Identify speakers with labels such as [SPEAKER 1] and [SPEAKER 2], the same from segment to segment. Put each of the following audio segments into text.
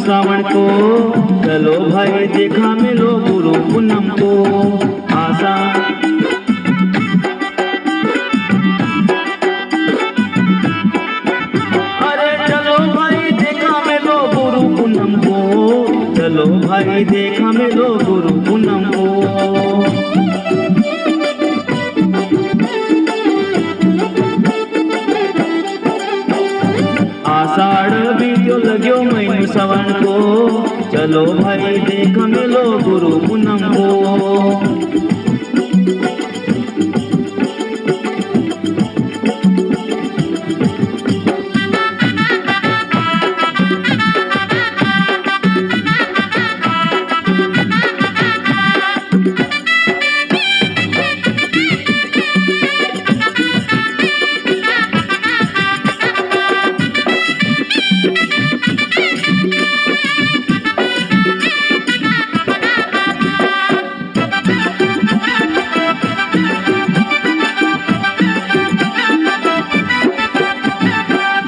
[SPEAKER 1] श्रावण को, चलो भाई देखा मिलो गुरु पूनम को। आशा अरे चलो भाई देखा मिलो गुरु पूनम को, चलो भाई देखा मिलो गुरु पूनम को। आषाढ़ बीत्यो लग्यो महीनो श्रवण को, चलो भाई देख मिलो गुरु पूनम को।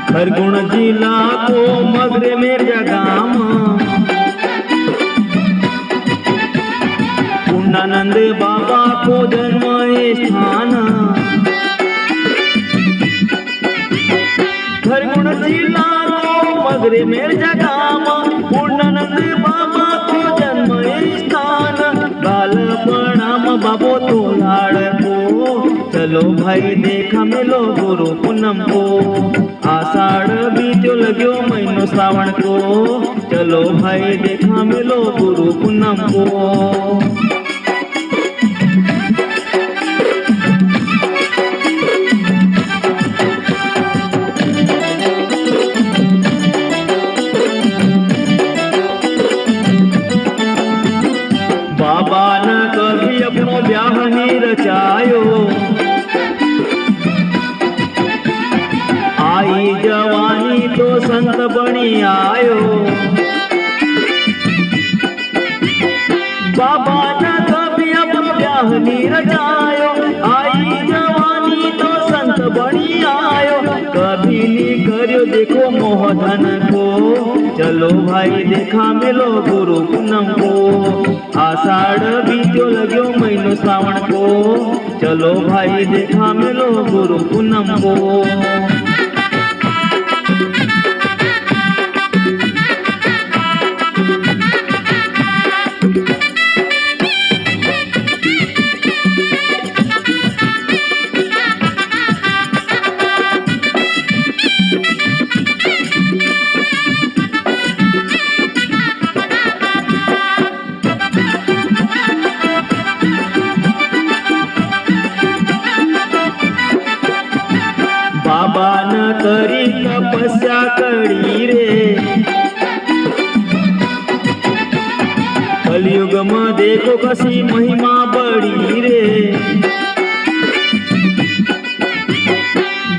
[SPEAKER 1] खरगोन जिला को मगरे मेरा गाम, पूर्णानंद बाबा को जन्म स्थान। खरगोन जिला को मगरे मेरा गाम, पूर्णानंद बाबा को जन्म स्थान। बालपणाम बाबो तो लाड़ को, चलो भाई देखा मिलो गुरु पूनम को। आषाढ़ बीत्यो लग्यो महीनो श्रावण को, चलो भाई देखा मिलो गुरु पूनम को। बाबा न कभी अपनो ब्याह नहीं रचायो, आई जवानी तो संत बनी आयो। बाबा न कभी अपनो ब्याह नहीं रचायो, आई जवानी तो संत बनी आयो। कभी नहीं करियो देखो मोहधन को, चलो भाई देखा मिलो गुरु पूनम को। आषाढ़ बीत्यो लग्यो महीनो श्रावण को, चलो भाई देखा मिलो गुरु पूनम को। बाबा न करी तपस्या करी रे, कलयुग में देखो कसी महिमा बड़ी रे।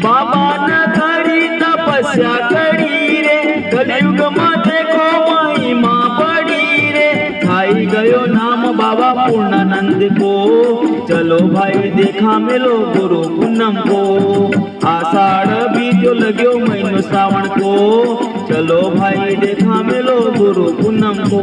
[SPEAKER 1] बाबा न करी तपस्या करी रे, कलयुग में देखो महिमा बड़ी रे। खाई गयो नाम बाबा पूर्णानंद को, चलो भाई देखा मिलो गुरु पूनम को। आषाढ़ बीत्यो लग्यो महीनो श्रावण को, चलो भाई देखा मिलो गुरु पूनम को।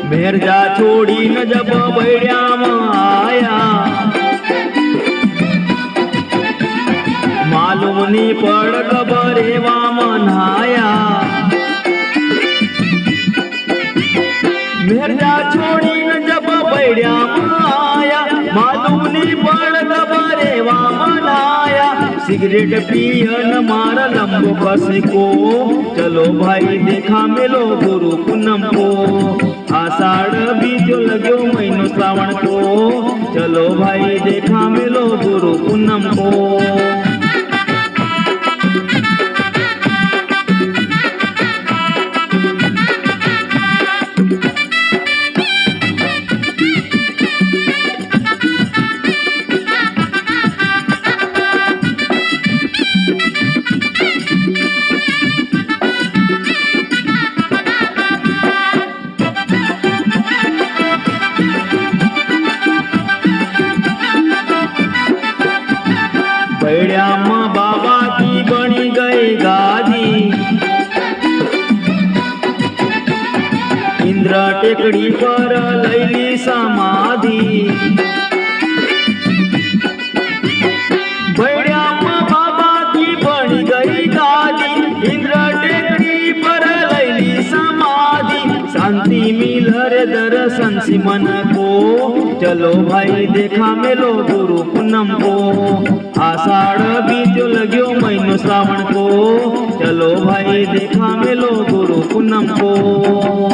[SPEAKER 1] मेरजा छोड़ी न जब बैरिया आया, मालूम नहीं पड़ कबरे मनाया। मेरजा छोड़ी न जब बैरिया आया, मालूम नहीं पड़ कबरे मनाया। सिगरेट पियन मार लंबो कस को, चलो भाई देखा मिलो गुरु पूनम को। आषाढ़ बीत्यो लग्यो महीनो श्रावण को, चलो भाई देखा मिलो गुरु पूनम को। टेकड़ी पर लैली समाधि। बैड्यामा बाबा की बन गई गादी, इंद्र टेकड़ी पर लैली समाधि। शांति मिल रे दर्शन से मन को, चलो भाई देखा मेलो गुरु पूनम को। आषाढ़ बीत्यो लग्यो महीनो श्रावण को, चलो भाई देखा मेलो गुरु पूनम को।